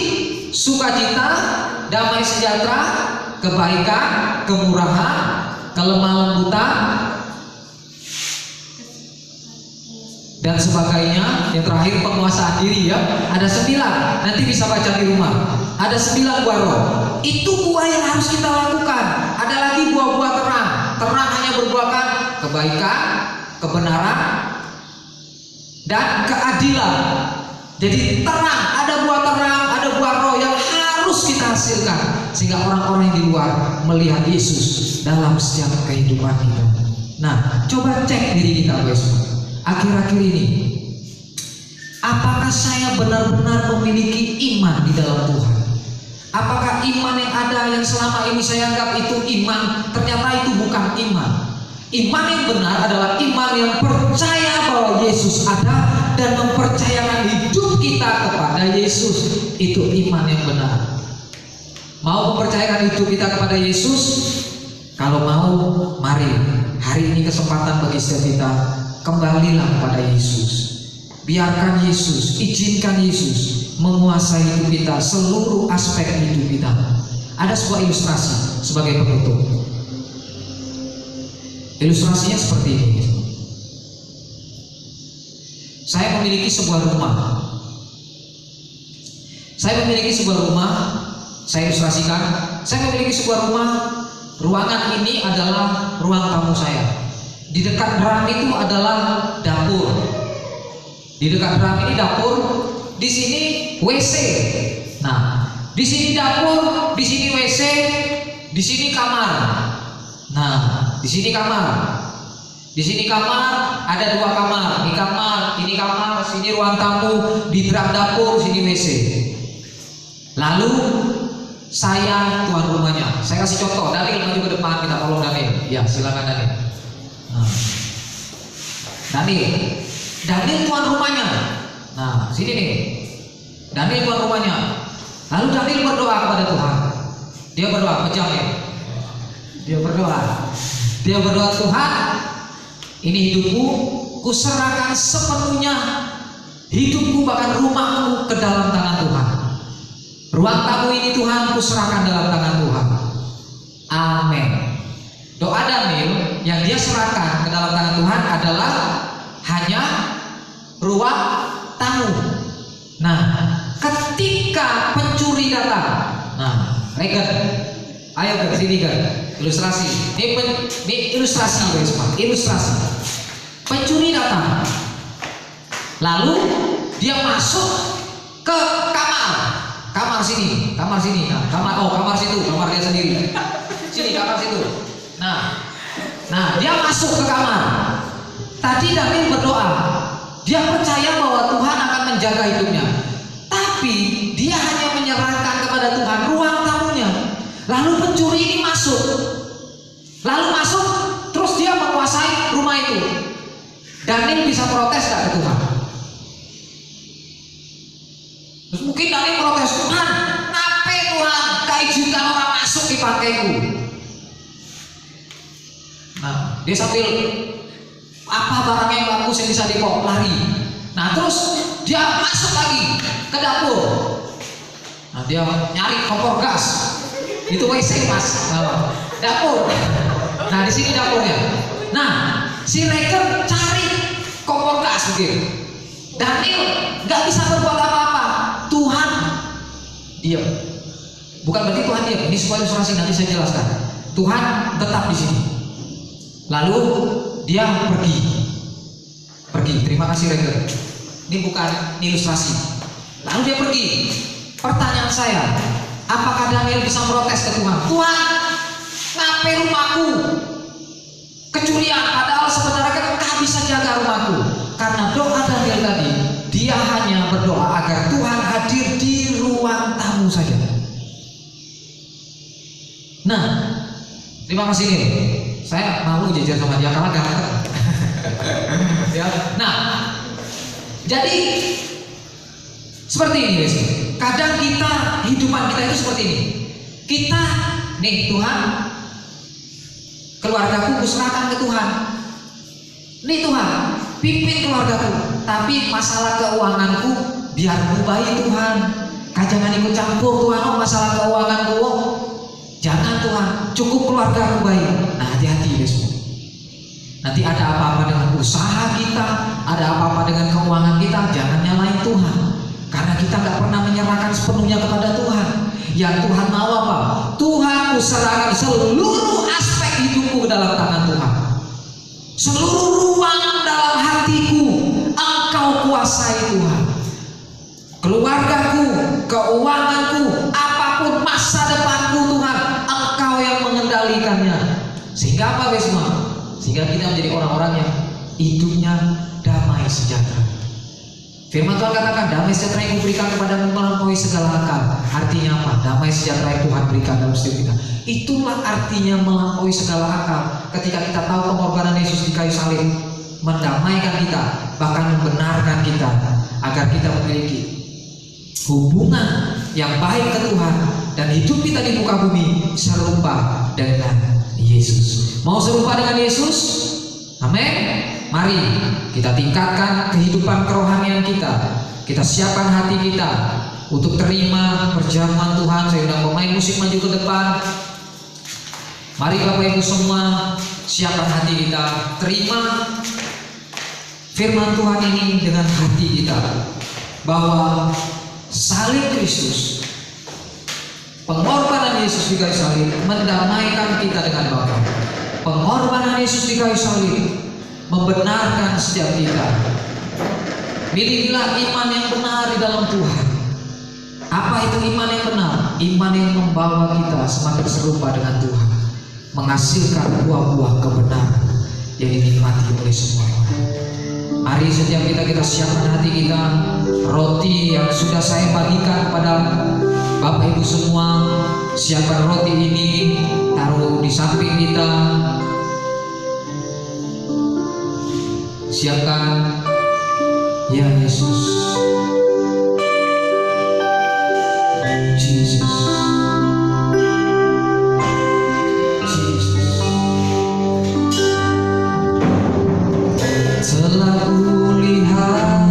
Speaker 1: sukacita, damai sejahtera, kebaikan, kemurahan, kelemah lembutan, dan sebagainya. Yang terakhir penguasaan diri ya. Ada 9. Nanti bisa baca di rumah. Ada 9 buah roh. Itu buah yang harus kita lakukan. Ada lagi buah-buah terang. Terang hanya berbuahkan kebaikan, kebenaran, dan keadilan. Jadi terang, ada buah terang, ada buah roh yang harus kita hasilkan sehingga orang-orang yang di luar melihat Yesus dalam setiap kehidupan kita. Nah, coba cek diri kita guys. Akhir-akhir ini, apakah saya benar-benar memiliki iman di dalam Tuhan? Apakah iman yang ada yang selama ini saya anggap itu iman, ternyata itu bukan iman. Iman yang benar adalah iman yang percaya bahwa Yesus ada dan mempercayakan hidup kita kepada Yesus. Itu iman yang benar. Mau mempercayakan hidup kita kepada Yesus? Kalau mau, mari. Hari ini kesempatan bagi setiap kita. Kembalilah kepada Yesus. Biarkan Yesus, izinkan Yesus menguasai hidup kita, seluruh aspek hidup kita. Ada sebuah ilustrasi sebagai penutup. Ilustrasinya seperti ini. Saya memiliki sebuah rumah. Saya ilustrasikan. Saya memiliki sebuah rumah. Ruangan ini adalah ruang tamu saya. Di dekat drum itu adalah dapur. Di dekat drum ini dapur. Di sini WC. Nah, di sini dapur, di sini WC, di sini kamar. Nah, di sini kamar. Di sini kamar, ada 2 kamar. Ini kamar, sini ruang tamu, di drum dapur, sini WC. Lalu saya tuan rumahnya. Saya kasih contoh. Daniel maju ke depan, kita tolong Daniel. Ya, silakan Daniel. Nah, Daniel tuan rumahnya. Nah, sini nih. Daniel tuan rumahnya. Lalu Daniel berdoa kepada Tuhan. Dia berdoa, pejam ya. Dia berdoa, Tuhan, ini hidupku, kuserahkan sepenuhnya hidupku bahkan rumahku ke dalam tangan Tuhan. Ruang tamu ini Tuhan, kuserahkan dalam tangan Tuhan. Amin. Doa Daniel yang dia serahkan ke dalam tangan Tuhan adalah hanya ruang tamu. Nah, ketika pencuri datang, nah, Regan, ayo ke sini kan, ilustrasi. Ini ilustrasi guys, ilustrasi. Pencuri datang, lalu dia masuk ke kamar sini. Nah, kamar situ, kamar dia sendiri. Sini kamar situ. Nah, dia masuk ke kamar. Tadi Daniel berdoa, dia percaya bahwa Tuhan akan menjaga hidupnya. Tapi dia hanya menyerahkan kepada Tuhan ruang tamunya. Lalu pencuri ini masuk. Terus dia menguasai rumah itu. Daniel bisa protes gak ke Tuhan? Terus mungkin Daniel protes, Tuhan, kenapa Tuhan izinkan orang masuk di pakaiku? Nah, dia sambil apa barang yang bagus yang bisa dibawa lari. Nah, terus dia masuk lagi ke dapur. Nah, dia nyari kompor gas. Itu WC mas. Nah, dapur. Nah, di sini dapurnya. Nah, si Reker cari kompor gas begitu. Daniel nggak bisa berbuat apa-apa. Tuhan diam. Bukan berarti Tuhan diam. Ini sebuah ilustrasi, nanti saya jelaskan. Tuhan tetap di sini. Lalu dia pergi. Terima kasih Reker. Ini bukan ilustrasi. Lalu dia pergi. Pertanyaan saya, apakah Daniel bisa protes ke Tuhan? Tuhan, ngapain rumahku kecurian? Padahal sebenarnya kan Engkau bisa jaga rumahku. Karena doa Daniel tadi, dia hanya berdoa agar Tuhan hadir di ruang tamu saja. Nah, terima kasih nih. Saya malu jajar sama dia karena ganteng. Ya. Nah, jadi seperti ini guys. Kadang hidupan kita itu seperti ini. Kita nih, Tuhan, keluargaku kuserahkan ke Tuhan. Nih Tuhan, pimpin keluargaku. Tapi masalah keuanganku biar baik Tuhan. Jangan ikut campur Tuhan. Masalah keuanganku, jangan Tuhan. Cukup keluargaku baik. Nah, hati-hati guys. Nanti ada apa-apa dengan usaha kita, ada apa-apa dengan keuangan kita, jangan nyalain Tuhan. Karena kita nggak pernah menyerahkan sepenuhnya kepada Tuhan. Yang Tuhan mau apa? Tuhan serahkan seluruh aspek hidupku ke dalam tangan Tuhan. Seluruh ruang dalam hatiku Engkau kuasai Tuhan. Keluargaku, keuanganku, apapun masa depanku Tuhan, Engkau yang mengendalikannya. Sehingga apa guys semua? Sehingga kita menjadi orang-orang yang hidupnya damai sejahtera. Firman Tuhan katakan, damai sejahtera yang kuberikan kepadamu melampaui segala akal. Artinya apa? Damai sejahtera yang Tuhan berikan dalam setiap kita. Itulah artinya melampaui segala akal. Ketika kita tahu pengorbanan Yesus di kayu salib mendamaikan kita, bahkan membenarkan kita agar kita memiliki hubungan yang baik ke Tuhan, dan hidup kita di muka bumi serupa dengan Yesus. Mau serupa dengan Yesus? Amin. Mari kita tingkatkan kehidupan kerohanian kita. Kita siapkan hati kita untuk terima perjamuan Tuhan. Saya undang pemain musik maju ke depan. Mari Bapak Ibu semua, siapkan hati kita, terima firman Tuhan ini dengan hati kita, bahwa salib Kristus, pengorbanan Yesus di kayu salib mendamaikan kita dengan Bapa. Pengorbanan Yesus di kayu salib membenarkan setiap kita. Milikilah iman yang benar di dalam Tuhan. Apa itu iman yang benar? Iman yang membawa kita semakin serupa dengan Tuhan, menghasilkan buah-buah kebenaran yang dinikmati oleh semua orang. Mari setiap kita siapkan hati kita. Roti yang sudah saya bagikan kepada Bapak Ibu semua, siapkan roti ini, taruh di samping kita. Siapkan, ya Yesus, Jesus, Jesus. Telah kulihat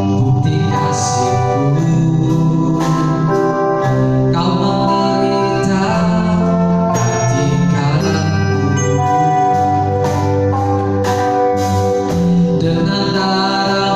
Speaker 1: bukti kasih-Mu, Kau menderita tinggalanku. Dengan darah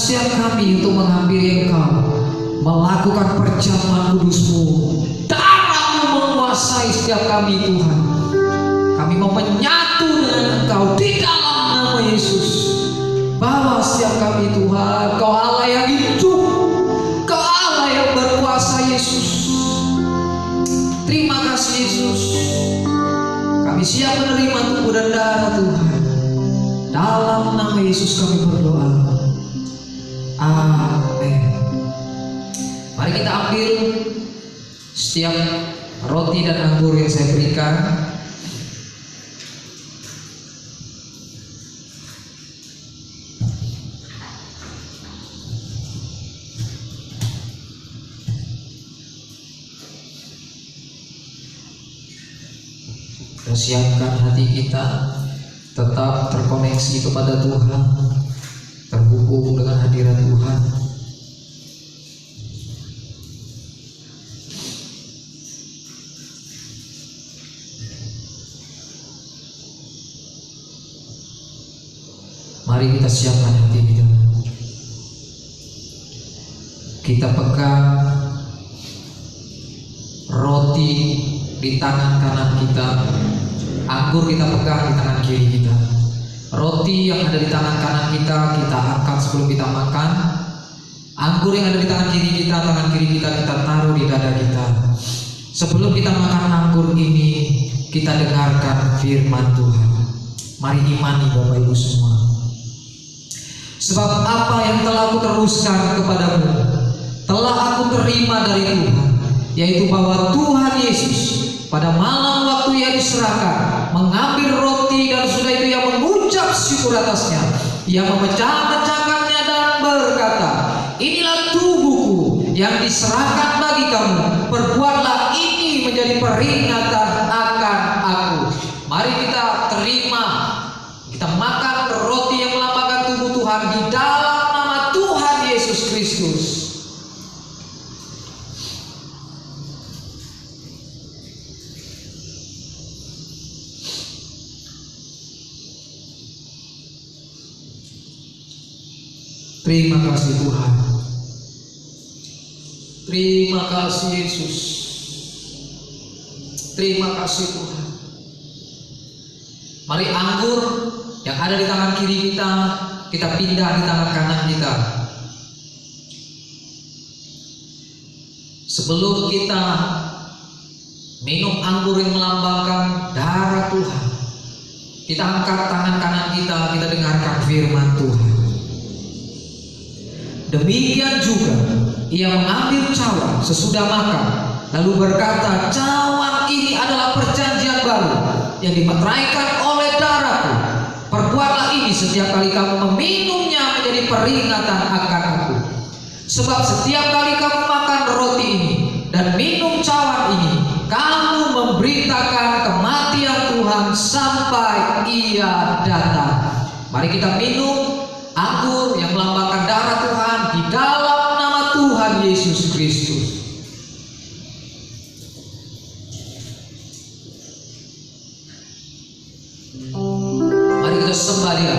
Speaker 1: setiap kami untuk menghampiri Engkau, melakukan perjamuan kudus-Mu. Darah-Mu menguasai setiap kami Tuhan. Kami mau menyatu dengan Engkau di dalam nama Yesus. Bawa setiap kami Tuhan, Kau Allah yang hidup, Kau Allah yang berkuasa Yesus. Terima kasih Yesus. Kami siap menerima tubuh dan darah Tuhan. Dalam nama Yesus kami berdoa. Amin. Mari kita ambil setiap roti dan anggur yang saya berikan. Dan siapkan hati kita tetap terkoneksi kepada Tuhan, terhubung dengan hadirat Tuhan. Mari kita siapkan hati kita. Kita pegang roti di tangan kanan kita, anggur kita pegang di tangan kiri kita. Roti yang ada di tangan kanan kita angkat sebelum kita makan. Anggur yang ada di tangan kiri kita taruh di dada kita. Sebelum kita makan anggur ini, kita dengarkan firman Tuhan. Mari imani Bapak Ibu semua. Sebab apa yang telah aku teruskan kepadamu, telah aku terima dari Tuhan, yaitu bahwa Tuhan Yesus pada malam waktu Ia diserahkan mengambil roti, dan sudah itu Ia mengucap syukur atasnya. Ia memecah-mecahkannya dan berkata, inilah tubuhku yang diserahkan bagi kamu. Perbuatlah ini menjadi peringatan akan aku. Mari kita terima, kita makan roti yang melambangkan tubuh Tuhan di dalam nama Tuhan Yesus Kristus. Terima kasih Tuhan. Terima kasih Yesus. Terima kasih Tuhan. Mari anggur yang ada di tangan kiri kita pindah di tangan kanan kita. Sebelum kita minum anggur yang melambangkan darah Tuhan, kita angkat tangan kanan kita dengarkan firman Tuhan. Demikian juga Ia mengambil cawan sesudah makan, lalu berkata, cawan ini adalah perjanjian baru yang dimeteraikan oleh darahku. Perbuatlah ini setiap kali kamu meminumnya menjadi peringatan akan aku. Sebab setiap kali kamu makan roti ini dan minum cawan ini, kamu memberitakan kematian Tuhan sampai Ia datang. Mari kita minum anggur yang melambangkan darah Tuhan di dalam nama Tuhan Yesus Kristus. Mari kita sembah Dia.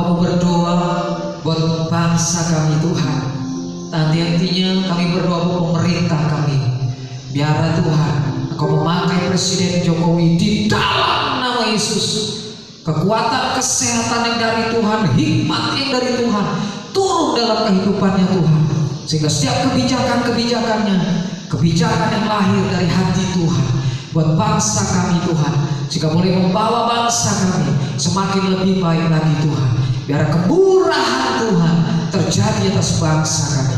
Speaker 1: mau berdoa buat bangsa kami Tuhan. Nanti-nantinya kami berdoa buat pemerintah kami. Biarlah Tuhan Engkau memakai Presiden Jokowi di dalam nama Yesus. Kekuatan kesehatan yang dari Tuhan, hikmat yang dari Tuhan turun dalam kehidupannya Tuhan. Sehingga setiap kebijakan-kebijakannya, kebijakan yang lahir dari hati Tuhan buat bangsa kami Tuhan, sehingga boleh membawa bangsa kami semakin lebih baik lagi Tuhan. Biar kemurahan Tuhan terjadi atas bangsa kami.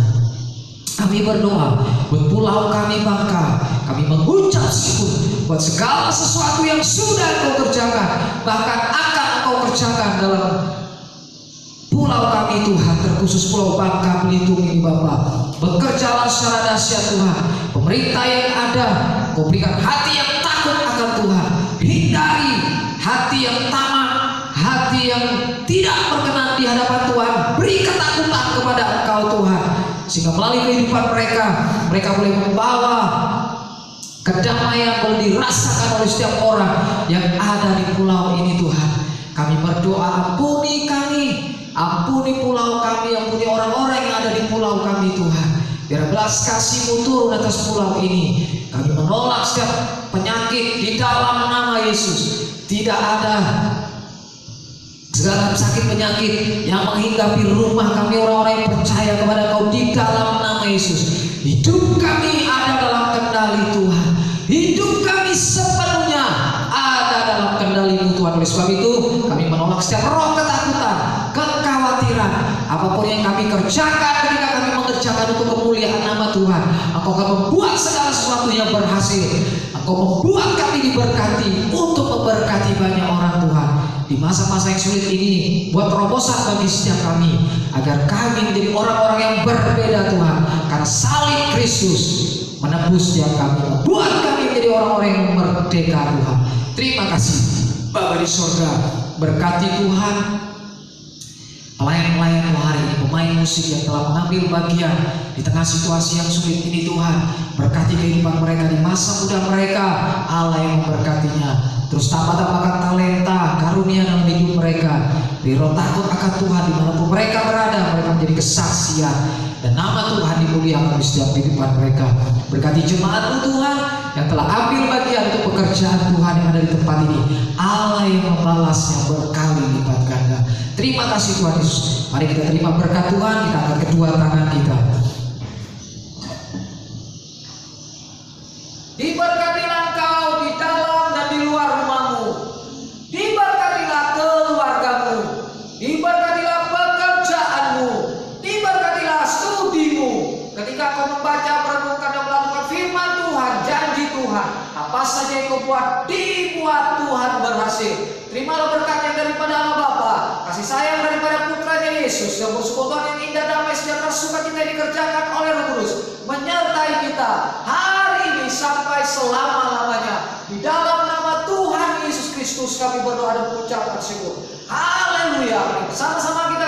Speaker 1: Kami berdoa buat pulau kami Bangka. Kami mengucap syukur buat segala sesuatu yang sudah Engkau kerjakan, bahkan akan Engkau kerjakan dalam pulau kami Tuhan, terkhusus Pulau Bangka Belitung ini Bapak. Bekerjalah secara dahsyat Tuhan. Pemerintah yang ada, Kau berikan hati yang takut akan Tuhan. Hindari hati yang tamak, hati yang tidak berkenan di hadapan Tuhan. Beri ketakutan kepada Engkau Tuhan, sehingga melalui kehidupan mereka boleh membawa kedamaian boleh dirasakan oleh setiap orang yang ada di pulau ini Tuhan. Kami berdoa, ampuni kami, ampuni pulau kami, ampuni orang-orang yang ada di pulau kami Tuhan. Biar belas kasih-Mu turun atas pulau ini. Kami menolak setiap penyakit di dalam nama Yesus. Tidak ada segala sakit penyakit yang menghinggapi rumah kami, orang-orang yang percaya kepada Kau di dalam nama Yesus. Hidup kami ada dalam kendali Tuhan. Hidup kami sepenuhnya ada dalam kendali-Mu Tuhan. Oleh sebab itu kami menolak setiap roh ketakutan, kekhawatiran. Apapun yang kami kerjakan ketika kami mengerjakan untuk kemuliaan nama Tuhan, Engkau akan membuat segala sesuatu yang berhasil. Engkau membuat kami diberkati untuk memberkati banyak orang Tuhan. Di masa-masa yang sulit ini, buat terobosan bagi setiap kami, agar kami menjadi orang-orang yang berbeda Tuhan. Karena salib Kristus menebus setiap kami, membuat kami menjadi orang-orang yang merdeka Tuhan. Terima kasih Bapa di surga. Berkati Tuhan pelayan-pelayan hari ini, pemain musik yang telah mengambil bagian di tengah situasi yang sulit ini Tuhan. Berkati kehidupan mereka di masa muda mereka, Allah yang memberkatinya. Terus tambah-tambahkan talenta, karunia dalam hidup mereka. Beri roh takut akan Tuhan dimanapun mereka berada, mereka menjadi kesaksian. Dan nama Tuhan dimuliakan di setiap kehidupan mereka. Berkati jemaat-Mu Tuhan yang telah ambil bagian untuk pekerjaan Tuhan yang ada di tempat ini. Allah yang membalasnya berkali lipat ganda. Terima kasih Tuhan Yesus. Mari kita terima berkat Tuhan, kita angkat kedua tangan kita. Diberkatilah engkau di dalam dan di luar rumahmu. Diberkatilah keluargamu. Diberkatilah pekerjaanmu. Diberkatilah studimu. Ketika kau membaca, merenungkan dan melakukan firman Tuhan, janji Tuhan, apa saja yang kau buat, dibuat Tuhan berhasil. Terimalah berkat yang daripada Allah Bapa, kasih sayang daripada putranya Yesus, dan persekutuan yang indah, damai, sejahtera, sukacita yang dikerjakan oleh Roh Kudus menyertai kita hari ini sampai selama-lamanya. Di dalam nama Tuhan Yesus Kristus kami berdoa dan mengucapkan syukur. Haleluya. Sama-sama kita